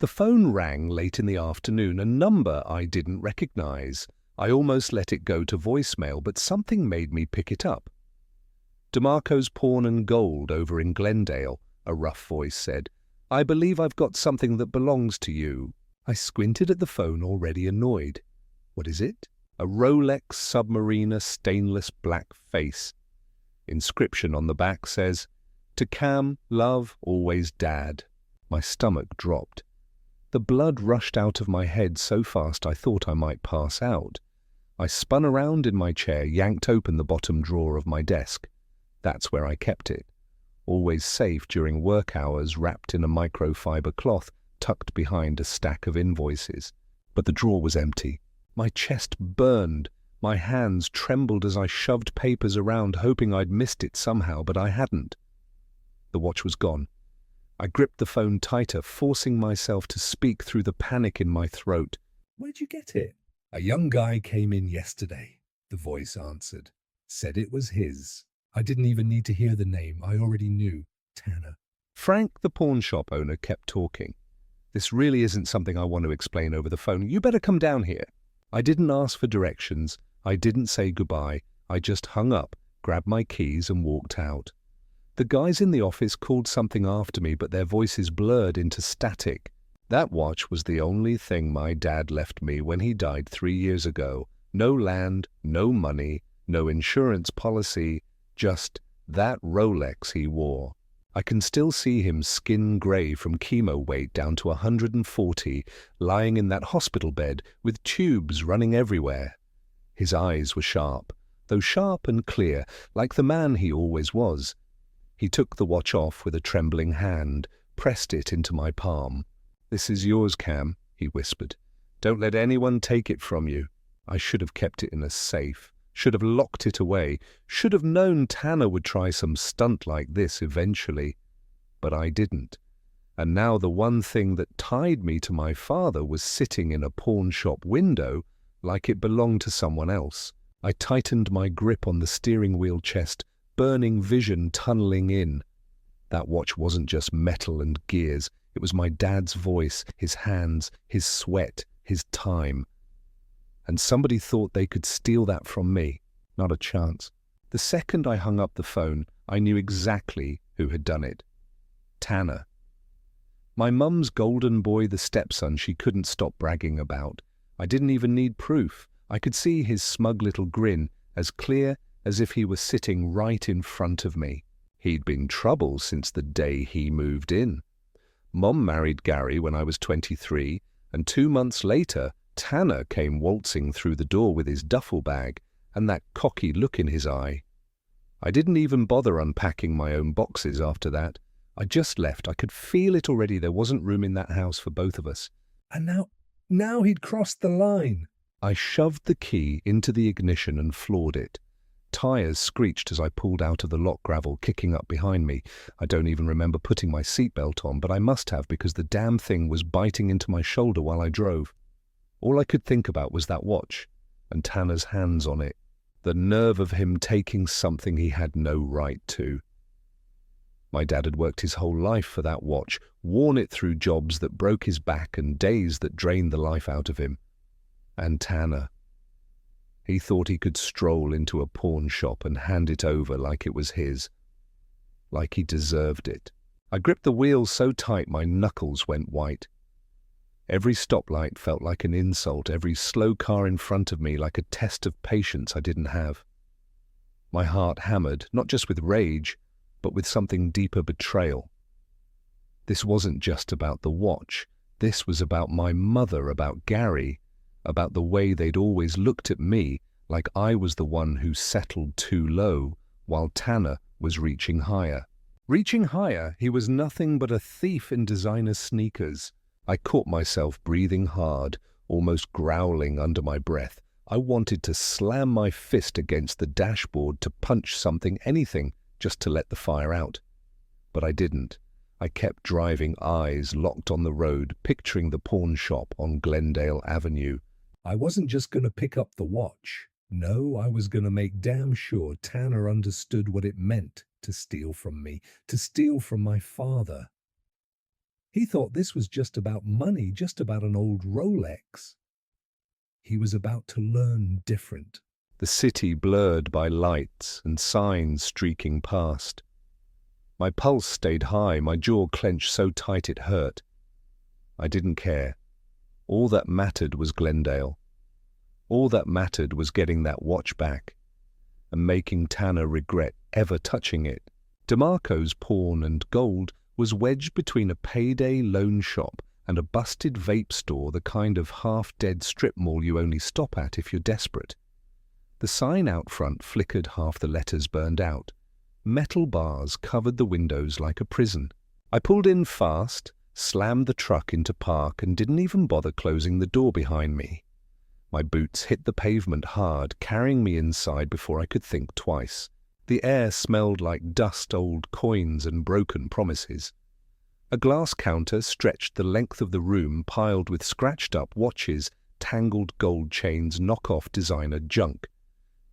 The phone rang late in the afternoon, a number I didn't recognize. I almost let it go to voicemail, but something made me pick it up. "DeMarco's Pawn and Gold over in Glendale," a rough voice said. "I believe I've got something that belongs to you." I squinted at the phone, already annoyed. What is it? A Rolex Submariner stainless black face. Inscription on the back says, "To Cam, love, always Dad." My stomach dropped. The blood rushed out of my head so fast I thought I might pass out. I spun around in my chair, yanked open the bottom drawer of my desk. That's where I kept it. Always safe during work hours, wrapped in a microfiber cloth, tucked behind a stack of invoices. But the drawer was empty. My chest burned. My hands trembled as I shoved papers around, hoping I'd missed it somehow, but I hadn't. The watch was gone. I gripped the phone tighter, forcing myself to speak through the panic in my throat. "Where'd you get it?" "A young guy came in yesterday," the voice answered. "Said it was his. I didn't even need to hear the name. I already knew. Tanner." Frank, the pawn shop owner, kept talking. "This really isn't something I want to explain over the phone. You better come down here." I didn't ask for directions. I didn't say goodbye. I just hung up, grabbed my keys and walked out. The guys in the office called something after me, but their voices blurred into static. That watch was the only thing my dad left me when he died 3 years ago. No land, no money, no insurance policy, just that Rolex he wore. I can still see him skin grey from chemo weight down to 140, lying in that hospital bed with tubes running everywhere. His eyes were sharp, though sharp and clear, like the man he always was. He took the watch off with a trembling hand, pressed it into my palm. "This is yours, Cam," he whispered. "Don't let anyone take it from you." I should have kept it in a safe, should have locked it away, should have known Tanner would try some stunt like this eventually. But I didn't. And now the one thing that tied me to my father was sitting in a pawn shop window like it belonged to someone else. I tightened my grip on the steering wheel chest, burning vision tunneling in. That watch wasn't just metal and gears. It was my dad's voice, his hands, his sweat, his time. And somebody thought they could steal that from me. Not a chance. The second I hung up the phone, I knew exactly who had done it. Tanner. My mum's golden boy, the stepson she couldn't stop bragging about. I didn't even need proof. I could see his smug little grin, as clear as if he was sitting right in front of me. He'd been trouble since the day he moved in. Mom married Gary when I was 23, and 2 months later, Tanner came waltzing through the door with his duffel bag and that cocky look in his eye. I didn't even bother unpacking my own boxes after that. I just left. I could feel it already. There wasn't room in that house for both of us. And now he'd crossed the line. I shoved the key into the ignition and floored it. Tires screeched as I pulled out of the lock, gravel kicking up behind me. I don't even remember putting my seatbelt on, but I must have because the damn thing was biting into my shoulder while I drove. All I could think about was that watch and Tanner's hands on it. The nerve of him taking something he had no right to. My dad had worked his whole life for that watch, worn it through jobs that broke his back and days that drained the life out of him. And Tanner. He thought he could stroll into a pawn shop and hand it over like it was his. Like he deserved it. I gripped the wheel so tight my knuckles went white. Every stoplight felt like an insult, every slow car in front of me like a test of patience I didn't have. My heart hammered, not just with rage, but with something deeper: betrayal. This wasn't just about the watch. This was about my mother, about Gary, about the way they'd always looked at me like I was the one who settled too low, while Tanner was reaching higher. Reaching higher, he was nothing but a thief in designer sneakers. I caught myself breathing hard, almost growling under my breath. I wanted to slam my fist against the dashboard, to punch something, anything, just to let the fire out. But I didn't. I kept driving, eyes locked on the road, picturing the pawn shop on Glendale Avenue. I wasn't just going to pick up the watch. No, I was going to make damn sure Tanner understood what it meant to steal from me, to steal from my father. He thought this was just about money, just about an old Rolex. He was about to learn different. The city blurred by lights and signs streaking past. My pulse stayed high, my jaw clenched so tight it hurt. I didn't care. All that mattered was Glendale. All that mattered was getting that watch back and making Tanner regret ever touching it. DeMarco's pawn and gold was wedged between a payday loan shop and a busted vape store, the kind of half-dead strip mall you only stop at if you're desperate. The sign out front flickered, half the letters burned out. Metal bars covered the windows like a prison. I pulled in fast, slammed the truck into park, and didn't even bother closing the door behind me. My boots hit the pavement hard, carrying me inside before I could think twice. The air smelled like dust, old coins, and broken promises. A glass counter stretched the length of the room, piled with scratched-up watches, tangled gold chains, knockoff designer junk.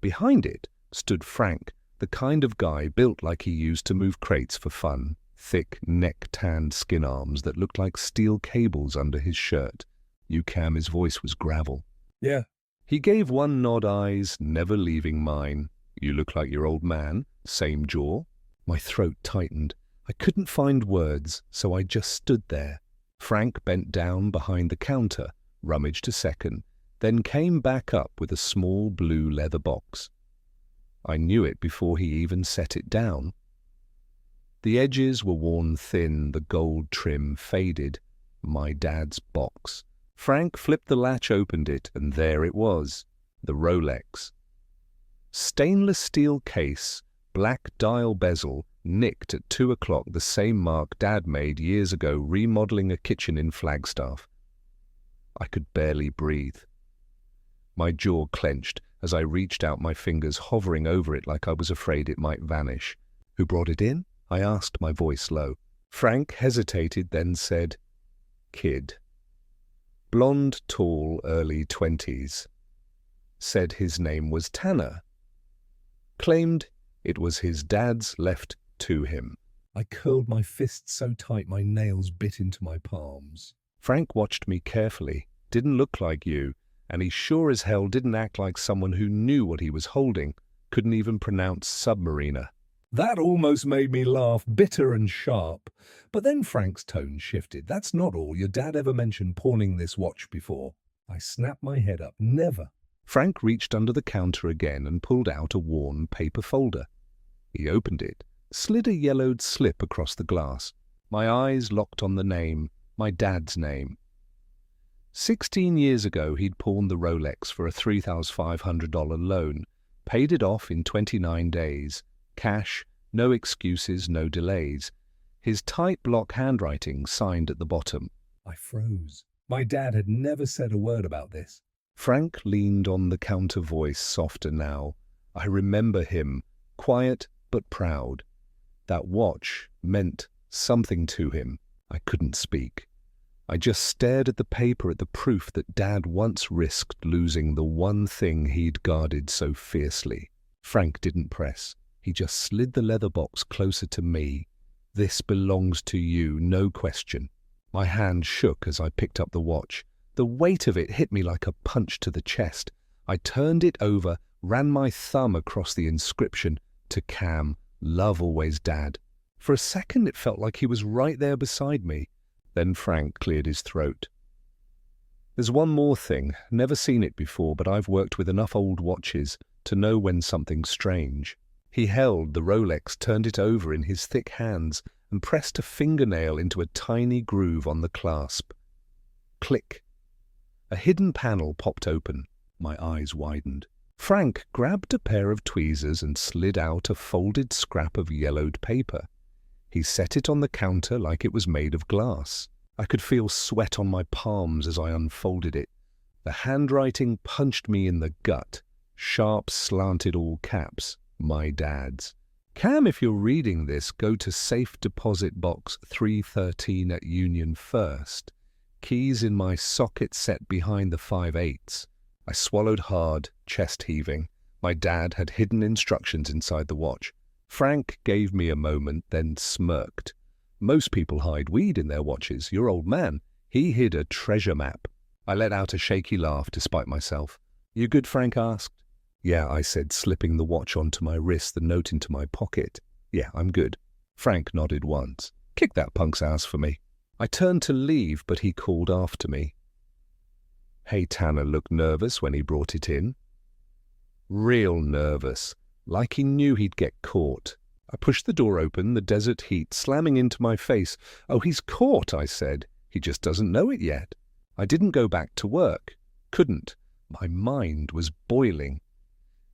Behind it stood Frank, the kind of guy built like he used to move crates for fun. Thick, neck-tanned skin arms that looked like steel cables under his shirt. "You Cam," his voice was gravel. "Yeah." He gave one nod, eyes never leaving mine. "You look like your old man. Same jaw." My throat tightened. I couldn't find words, so I just stood there. Frank bent down behind the counter, rummaged a second, then came back up with a small blue leather box. I knew it before he even set it down. The edges were worn thin, the gold trim faded. My dad's box. Frank flipped the latch, opened it, and there it was, the Rolex. Stainless steel case, black dial bezel, nicked at 2 o'clock, the same mark Dad made years ago remodeling a kitchen in Flagstaff. I could barely breathe. My jaw clenched as I reached out, my fingers hovering over it like I was afraid it might vanish. "Who brought it in?" I asked, my voice low. Frank hesitated, then said, "Kid." Blonde, tall, early 20s. Said his name was Tanner. Claimed it was his dad's left to him. I curled my fists so tight my nails bit into my palms. Frank watched me carefully. "Didn't look like you, and he sure as hell didn't act like someone who knew what he was holding. Couldn't even pronounce submariner." That almost made me laugh, bitter and sharp. But then Frank's tone shifted. "That's not all. Your dad ever mentioned pawning this watch before?" I snapped my head up. "Never." Frank reached under the counter again and pulled out a worn paper folder. He opened it, slid a yellowed slip across the glass. My eyes locked on the name, my dad's name. 16 years ago, he'd pawned the Rolex for a $3,500 loan, paid it off in 29 days. Cash, no excuses, no delays. His tight block handwriting signed at the bottom. I froze. My dad had never said a word about this. Frank leaned on the counter, voice softer now. I remember him, quiet but proud. That watch meant something to him. I couldn't speak. I just stared at the paper, at the proof that Dad once risked losing the one thing he'd guarded so fiercely. Frank didn't press. He just slid the leather box closer to me. "This belongs to you, no question." My hand shook as I picked up the watch. The weight of it hit me like a punch to the chest. I turned it over, ran my thumb across the inscription, "To Cam, love always, Dad." For a second it felt like he was right there beside me. Then Frank cleared his throat. "There's one more thing. Never seen it before, but I've worked with enough old watches to know when something's strange." He held the Rolex, turned it over in his thick hands, and pressed a fingernail into a tiny groove on the clasp. Click. A hidden panel popped open. My eyes widened. Frank grabbed a pair of tweezers and slid out a folded scrap of yellowed paper. He set it on the counter like it was made of glass. I could feel sweat on my palms as I unfolded it. The handwriting punched me in the gut. Sharp, slanted, all caps. My dad's. "Cam, if you're reading this, go to Safe Deposit Box 313 at Union First. Keys in my socket set behind the 5/8. I swallowed hard, chest heaving. My dad had hidden instructions inside the watch. Frank gave me a moment, then smirked. Most people hide weed in their watches. Your old man, he hid a treasure map. I let out a shaky laugh despite myself. You good, Frank asked. Yeah, I said, slipping the watch onto my wrist, the note into my pocket. Yeah, I'm good. Frank nodded once. Kick that punk's ass for me. I turned to leave, but he called after me. Hey, Tanner looked nervous when he brought it in. Real nervous, like he knew he'd get caught. I pushed the door open, the desert heat slamming into my face. Oh, he's caught, I said. He just doesn't know it yet. I didn't go back to work. Couldn't. My mind was boiling.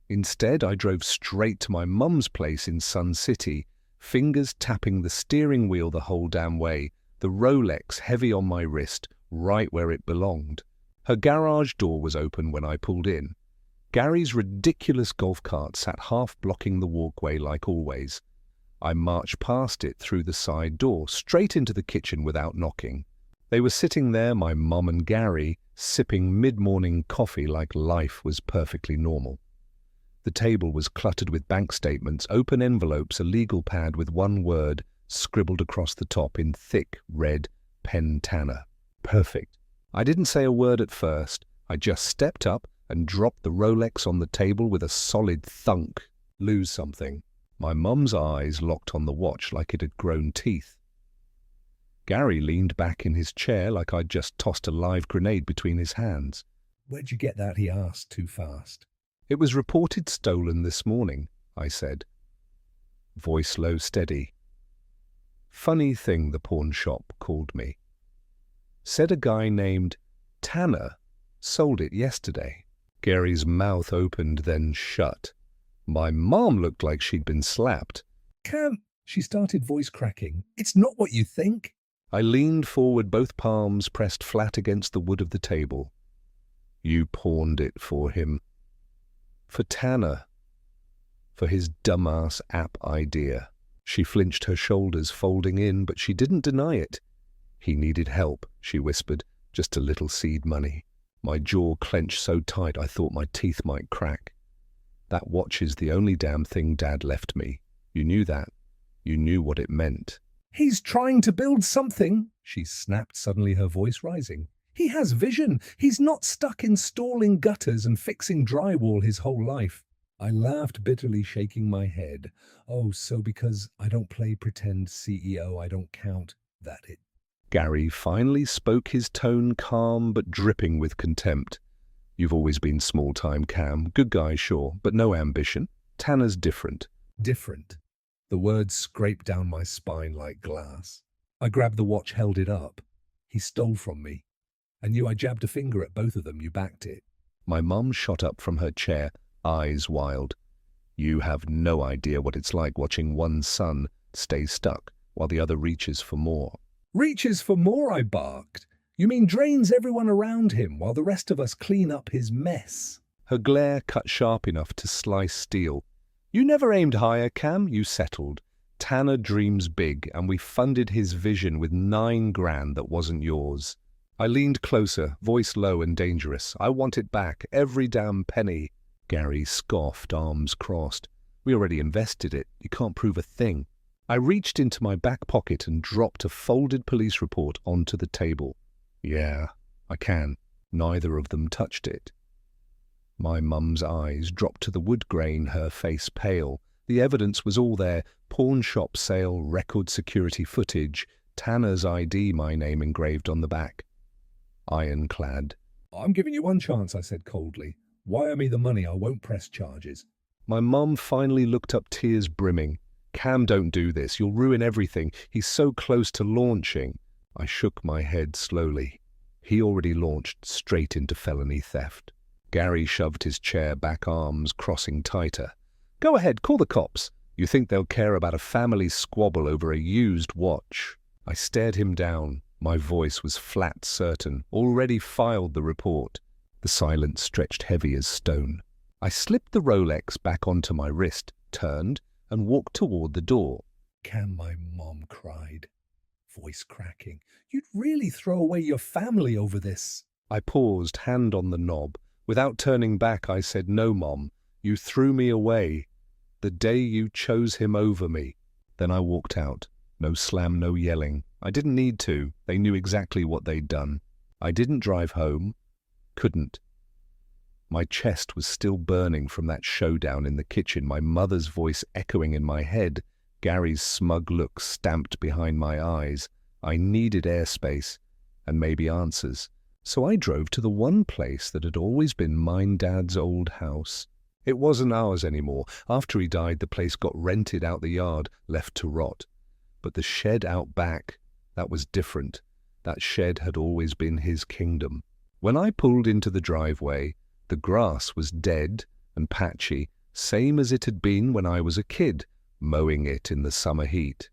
Instead, I drove straight to my mum's place in Sun City, fingers tapping the steering wheel the whole damn way, the Rolex heavy on my wrist, right where it belonged. Her garage door was open when I pulled in. Gary's ridiculous golf cart sat half blocking the walkway like always. I marched past it through the side door, straight into the kitchen without knocking. They were sitting there, my mum and Gary, sipping mid-morning coffee like life was perfectly normal. The table was cluttered with bank statements, open envelopes, a legal pad with one word scribbled across the top in thick red pen Tanner. Perfect. I didn't say a word at first. I just stepped up and dropped the Rolex on the table with a solid thunk. Lose something. My mum's eyes locked on the watch like it had grown teeth. Gary leaned back in his chair like I'd just tossed a live grenade between his hands. Where'd you get that? He asked, too fast. It was reported stolen this morning, I said. Voice low, steady. Funny thing, the pawn shop called me. Said a guy named Tanner sold it yesterday. Gary's mouth opened, then shut. My mom looked like she'd been slapped. Cam, she started, voice cracking. It's not what you think. I leaned forward, both palms pressed flat against the wood of the table. You pawned it for him. For Tanner. For his dumbass app idea. She flinched, her shoulders folding in, but she didn't deny it. He needed help, she whispered, just a little seed money. My jaw clenched so tight I thought my teeth might crack. That watch is the only damn thing Dad left me. You knew that. You knew what it meant. He's trying to build something, she snapped, suddenly her voice rising. He has vision. He's not stuck installing gutters and fixing drywall his whole life. I laughed bitterly, shaking my head. Oh, so because I don't play pretend CEO, I don't count. That it. Gary finally spoke, his tone calm but dripping with contempt. You've always been small-time, Cam. Good guy, sure, but no ambition. Tanner's different. Different. The words scraped down my spine like glass. I grabbed the watch, held it up. He stole from me. I knew I jabbed a finger at both of them. You backed it. My mum shot up from her chair, eyes wild. You have no idea what it's like watching one son stay stuck while the other reaches for more. Reaches for more, I barked. You mean drains everyone around him while the rest of us clean up his mess? Her glare cut sharp enough to slice steel. You never aimed higher, Cam, you settled. Tanner dreams big, and we funded his vision with $9 grand that wasn't yours. I leaned closer, voice low and dangerous. I want it back, every damn penny. Gary scoffed, arms crossed. We already invested it. You can't prove a thing. I reached into my back pocket and dropped a folded police report onto the table. Yeah, I can. Neither of them touched it. My mum's eyes dropped to the wood grain, her face pale. The evidence was all there. Pawn shop sale, record security footage, Tanner's ID, my name engraved on the back. Ironclad. I'm giving you one chance, I said coldly. Wire me the money, I won't press charges. My mum finally looked up, tears brimming. Cam, don't do this. You'll ruin everything. He's so close to launching. I shook my head slowly. He already launched straight into felony theft. Gary shoved his chair back, arms crossing tighter. Go ahead, call the cops. You think they'll care about a family squabble over a used watch? I stared him down. My voice was flat, certain. Already filed the report. The silence stretched heavy as stone. I slipped the Rolex back onto my wrist, turned, and walked toward the door. Cam, my mom cried, voice cracking. You'd really throw away your family over this. I paused, hand on the knob. Without turning back, I said, no, Mom, you threw me away the day you chose him over me. Then I walked out. No slam, no yelling. I didn't need to. They knew exactly what they'd done. I didn't drive home. Couldn't. My chest was still burning from that showdown in the kitchen, my mother's voice echoing in my head, Gary's smug look stamped behind my eyes. I needed airspace and maybe answers. So I drove to the one place that had always been mine Dad's old house. It wasn't ours anymore. After he died, the place got rented out the yard, left to rot. But the shed out back, that was different. That shed had always been his kingdom. When I pulled into the driveway, the grass was dead and patchy, same as it had been when I was a kid, mowing it in the summer heat.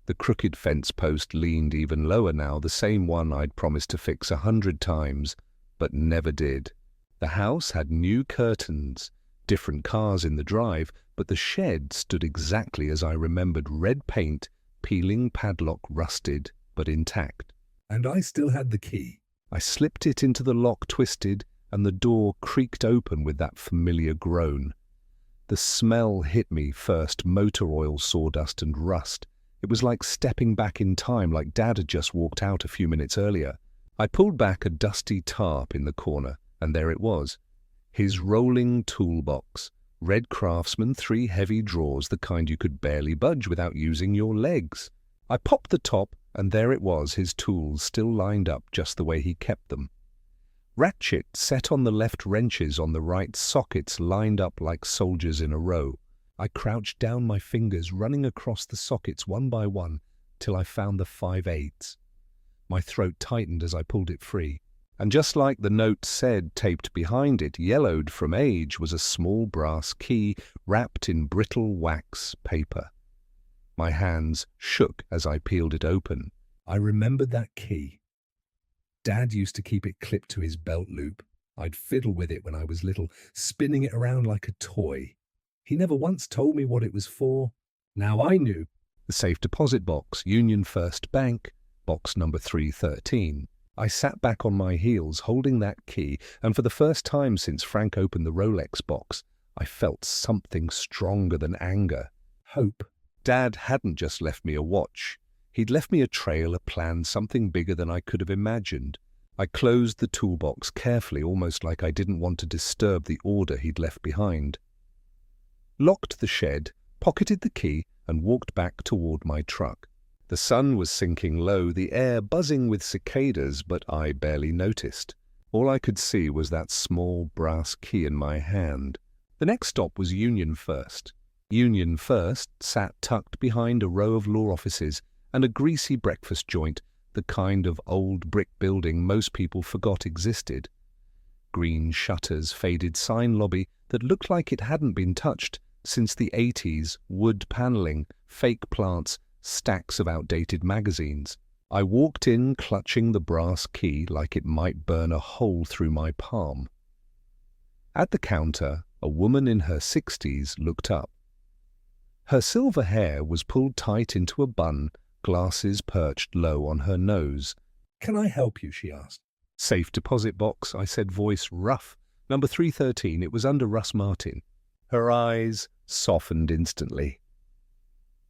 The crooked fence post leaned even lower now, the same one I'd promised to fix 100 times, but never did. The house had new curtains, different cars in the drive, but the shed stood exactly as I remembered, red paint, peeling padlock rusted, but intact. And I still had the key. I slipped it into the lock, twisted, and the door creaked open with that familiar groan. The smell hit me first, motor oil, sawdust, and rust. It was like stepping back in time, like Dad had just walked out a few minutes earlier. I pulled back a dusty tarp in the corner, and there it was. His rolling toolbox. Red Craftsman, 3 heavy drawers, the kind you could barely budge without using your legs. I popped the top, and there it was, his tools still lined up just the way he kept them. Ratchet set on the left, wrenches on the right, sockets lined up like soldiers in a row. I crouched down, my fingers running across the sockets one by one till I found the 5/8. My throat tightened as I pulled it free. And just like the note said, taped behind it, yellowed from age, was a small brass key wrapped in brittle wax paper. My hands shook as I peeled it open. I remembered that key. Dad used to keep it clipped to his belt loop. I'd fiddle with it when I was little, spinning it around like a toy. He never once told me what it was for. Now I knew. The safe deposit box, Union First Bank, box number 313. I sat back on my heels, holding that key, and for the first time since Frank opened the Rolex box, I felt something stronger than anger. Hope. Dad hadn't just left me a watch. He'd left me a trail, a plan, something bigger than I could have imagined. I closed the toolbox carefully, almost like I didn't want to disturb the order he'd left behind. Locked the shed, pocketed the key, and walked back toward my truck. The sun was sinking low, the air buzzing with cicadas, but I barely noticed. All I could see was that small brass key in my hand. The next stop was Union First. Union First sat tucked behind a row of law offices and a greasy breakfast joint, the kind of old brick building most people forgot existed. Green shutters, faded sign lobby that looked like it hadn't been touched since the 80s, wood paneling, fake plants, stacks of outdated magazines. I walked in clutching the brass key like it might burn a hole through my palm. At the counter, a woman in her 60s looked up. Her silver hair was pulled tight into a bun, glasses perched low on her nose. "Can I help you?" she asked. "Safe deposit box," I said, voice rough. "Number 313, it was under Russ Martin." Her eyes softened instantly.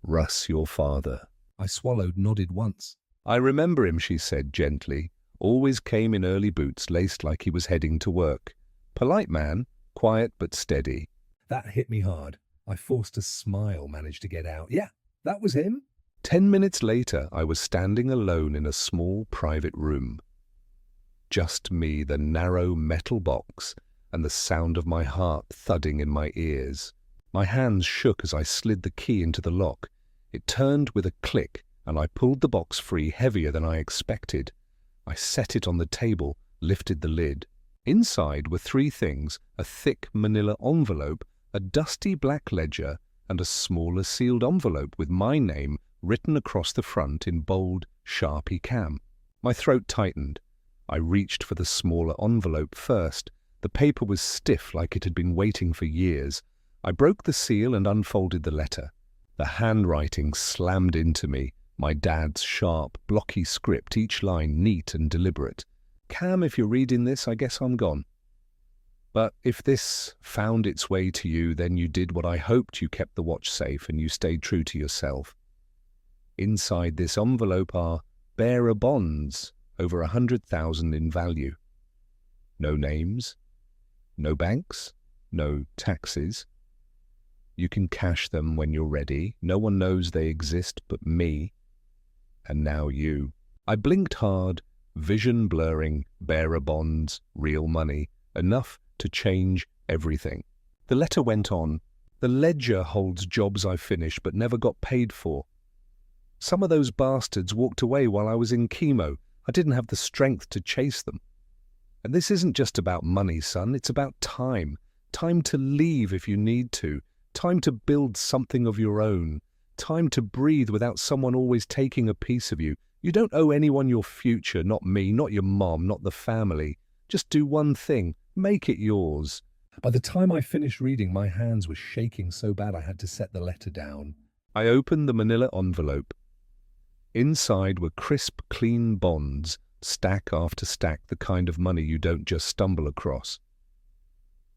"Russ, your father." I swallowed, nodded once. "I remember him," she said gently. "Always came in early boots, laced like he was heading to work. Polite man, quiet but steady." That hit me hard. I forced a smile, managed to get out. "Yeah, that was him." 10 minutes later, I was standing alone in a small private room. Just me, the narrow metal box, and the sound of my heart thudding in my ears. My hands shook as I slid the key into the lock. It turned with a click, and I pulled the box free, heavier than I expected. I set it on the table, lifted the lid. Inside were 3 things: a thick manila envelope, a dusty black ledger, and a smaller sealed envelope with my name written across the front in bold, Sharpie cam. My throat tightened. I reached for the smaller envelope first. The paper was stiff, like it had been waiting for years. I broke the seal and unfolded the letter. The handwriting slammed into me, my dad's sharp, blocky script, each line neat and deliberate. "Cam, if you're reading this, I guess I'm gone. But if this found its way to you, then you did what I hoped. You kept the watch safe and you stayed true to yourself. Inside this envelope are bearer bonds, over 100,000 in value. No names, no banks, no taxes. You can cash them when you're ready. No one knows they exist but me. And now you. I blinked hard, vision blurring, bearer bonds, real money, enough to change everything. The letter went on. The ledger holds jobs I finished but never got paid for. Some of those bastards walked away while I was in chemo. I didn't have the strength to chase them. And this isn't just about money, son. It's about time. Time to leave if you need to. Time to build something of your own. Time to breathe without someone always taking a piece of you. You don't owe anyone your future, not me, not your mom, not the family. Just do one thing. Make it yours. By the time I finished reading, my hands were shaking so bad I had to set the letter down. I opened the manila envelope. Inside were crisp, clean bonds, stack after stack, the kind of money you don't just stumble across.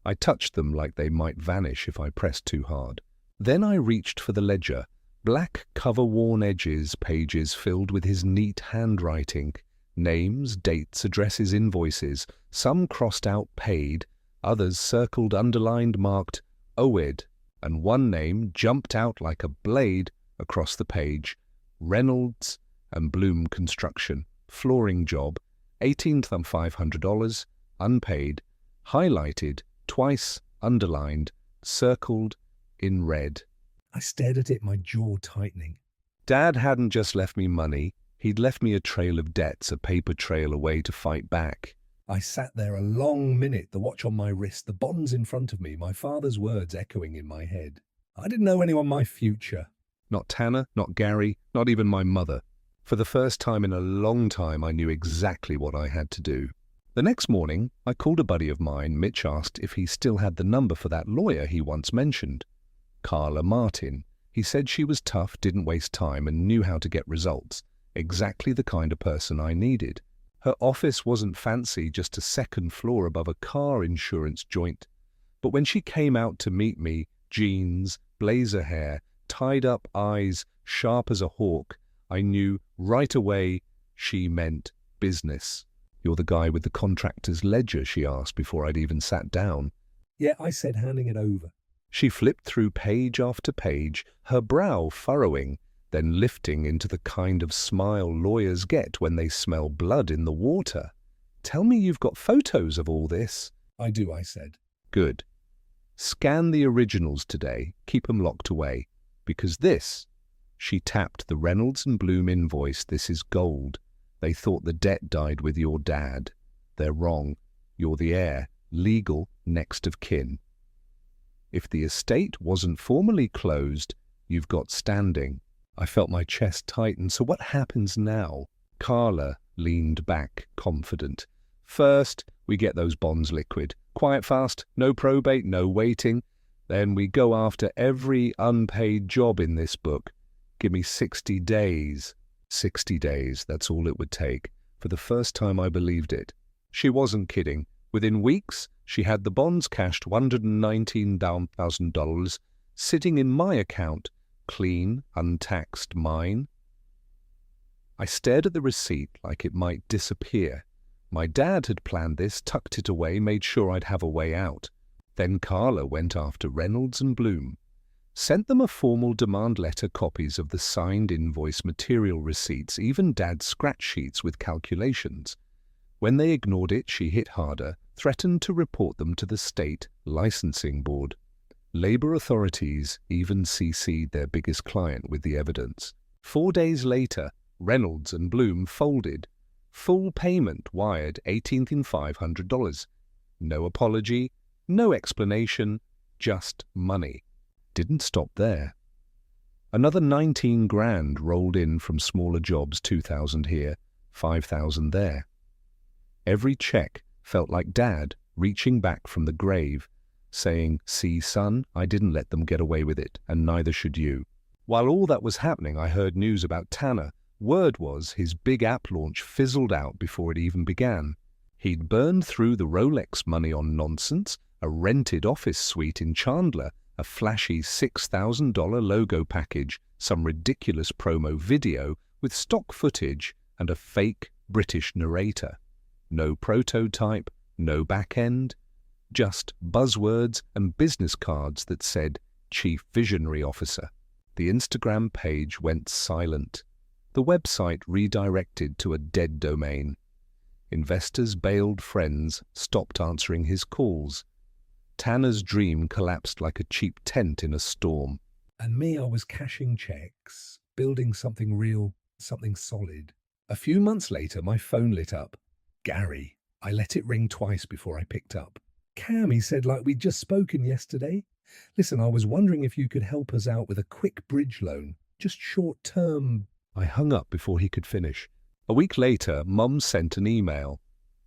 I touched them like they might vanish if I pressed too hard. Then I reached for the ledger. Black cover-worn edges, pages filled with his neat handwriting. Names, dates, addresses, invoices. Some crossed out paid, others circled, underlined, marked owed, and one name jumped out like a blade across the page. Reynolds and Bloom Construction. Flooring job. $18,500. Unpaid. Highlighted. Twice. Underlined. Circled. In red. I stared at it, my jaw tightening. Dad hadn't just left me money. He'd left me a trail of debts, a paper trail away to fight back. I sat there a long minute, the watch on my wrist, the bonds in front of me, my father's words echoing in my head. I didn't know anyone my future. Not Tanner, not Gary, not even my mother. For the first time in a long time, I knew exactly what I had to do. The next morning, I called a buddy of mine. Mitch asked if he still had the number for that lawyer he once mentioned. Carla Martin. He said she was tough, didn't waste time, and knew how to get results. Exactly the kind of person I needed. Her office wasn't fancy, just a second floor above a car insurance joint. But when she came out to meet me, jeans, blazer hair, tied-up eyes, sharp as a hawk, I knew right away she meant business. "You're the guy with the contractor's ledger?" she asked before I'd even sat down. "Yeah," I said, handing it over. She flipped through page after page, her brow furrowing, then lifting into the kind of smile lawyers get when they smell blood in the water. "Tell me you've got photos of all this." "I do," I said. "Good. Scan the originals today, keep 'em locked away. Because this," she tapped the Reynolds and Bloom invoice, "this is gold. They thought the debt died with your dad. They're wrong. You're the heir, legal, next of kin. If the estate wasn't formally closed, you've got standing." I felt my chest tighten. "So what happens now?" Carla leaned back, confident. "First, we get those bonds liquid. Quiet fast, no probate, no waiting. Then we go after every unpaid job in this book. Give me 60 days. 60 days, that's all it would take. For the first time I believed it. She wasn't kidding. Within weeks, she had the bonds cashed, $119,000, sitting in my account. Clean, untaxed, mine. I stared at the receipt like it might disappear. My dad had planned this, tucked it away, made sure I'd have a way out. Then Carla went after Reynolds and Bloom. Sent them a formal demand letter, copies of the signed invoice, material receipts, even Dad's scratch sheets with calculations. When they ignored it, she hit harder, threatened to report them to the state licensing board. Labor authorities even CC'd their biggest client with the evidence. 4 days later, Reynolds and Bloom folded. Full payment wired, $18,500. No apology, no explanation, just money. Didn't stop there. Another 19 grand rolled in from smaller jobs, 2,000 here, 5,000 there. Every check felt like Dad reaching back from the grave, saying, "See, son, I didn't let them get away with it, and neither should you." While all that was happening, I heard news about Tanner. Word was his big app launch fizzled out before it even began. He'd burned through the Rolex money on nonsense, a rented office suite in Chandler, a flashy $6,000 logo package, some ridiculous promo video with stock footage, and a fake British narrator. No prototype, no back end, just buzzwords and business cards that said Chief Visionary Officer. The Instagram page went silent. The website redirected to a dead domain. Investors bailed, friends stopped answering his calls. Tanner's dream collapsed like a cheap tent in a storm. And me, I was cashing checks, building something real, something solid. A few months later, my phone lit up. Gary. I let it ring twice before I picked up. Cam, he said, like we'd just spoken yesterday. Listen, I was wondering if you could help us out with a quick bridge loan, just short term. I hung up before he could finish. A week later, Mum sent an email.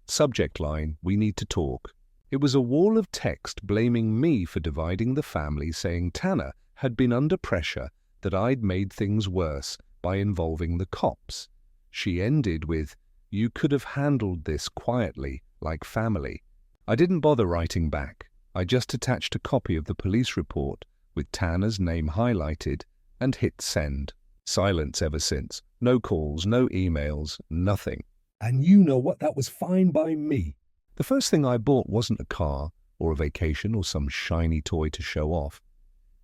Subject line, "We need to talk." It was a wall of text blaming me for dividing the family, saying Tanner had been under pressure, that I'd made things worse by involving the cops. She ended with, "You could have handled this quietly, like family." I didn't bother writing back. I just attached a copy of the police report with Tanner's name highlighted and hit send. Silence ever since. No calls, no emails, nothing. And you know what? That was fine by me. The first thing I bought wasn't a car or a vacation or some shiny toy to show off.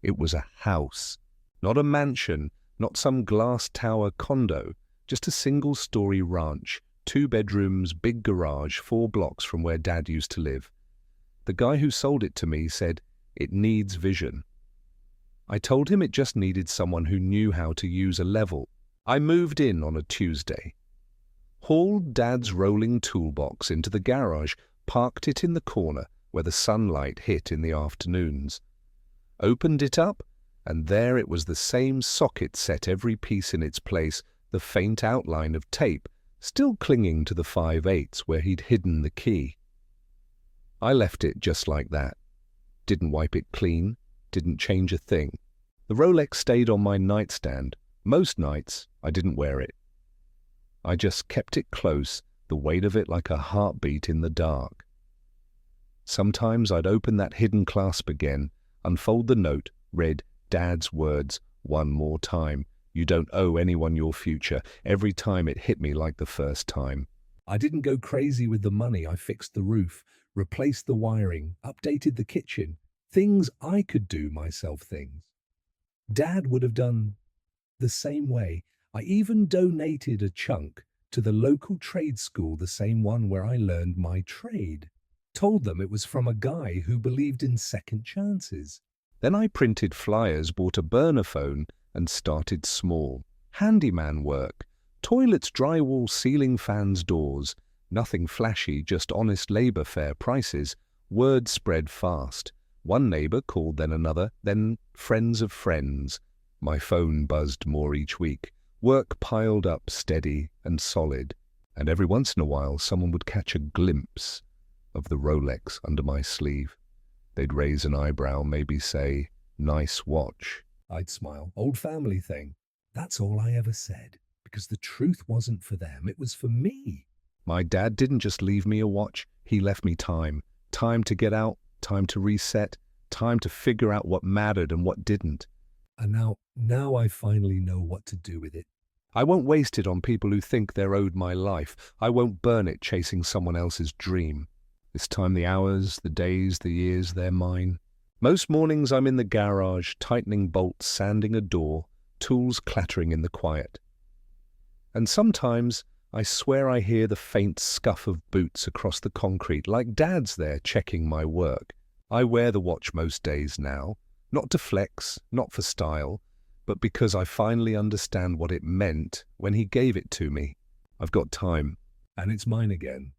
It was a house. Not a mansion, not some glass tower condo, just a single-story ranch, 2 bedrooms, big garage, 4 blocks from where Dad used to live. The guy who sold it to me said, "It needs vision." I told him it just needed someone who knew how to use a level. I moved in on a Tuesday. Hauled Dad's rolling toolbox into the garage, parked it in the corner where the sunlight hit in the afternoons. Opened it up, and there it was, the same socket set, every piece in its place, the faint outline of tape, still clinging to the 5/8 where he'd hidden the key. I left it just like that. Didn't wipe it clean, didn't change a thing. The Rolex stayed on my nightstand. Most nights, I didn't wear it. I just kept it close, the weight of it like a heartbeat in the dark. Sometimes I'd open that hidden clasp again, unfold the note, read Dad's words one more time. "You don't owe anyone your future." Every time it hit me like the first time. I didn't go crazy with the money. I fixed the roof, replaced the wiring, updated the kitchen. Things I could do myself things. Dad would have done the same way. I even donated a chunk to the local trade school, the same one where I learned my trade. Told them it was from a guy who believed in second chances. Then I printed flyers, bought a burner phone, and started small. Handyman work, toilets, drywall, ceiling fans, doors. Nothing flashy, just honest labor, fair prices. Word spread fast. One neighbor called, then another, then friends of friends. My phone buzzed more each week. Work piled up steady and solid. And every once in a while, someone would catch a glimpse of the Rolex under my sleeve. They'd raise an eyebrow, maybe say, "Nice watch." I'd smile. Old family thing. That's all I ever said, because the truth wasn't for them, it was for me. My dad didn't just leave me a watch, he left me time. Time to get out, time to reset, time to figure out what mattered and what didn't. And now I finally know what to do with it. I won't waste it on people who think they're owed my life. I won't burn it chasing someone else's dream. This time the hours, the days, the years, they're mine. Most mornings I'm in the garage, tightening bolts, sanding a door, tools clattering in the quiet. And sometimes I swear I hear the faint scuff of boots across the concrete, like Dad's there checking my work. I wear the watch most days now, not to flex, not for style, but because I finally understand what it meant when he gave it to me. I've got time, and it's mine again.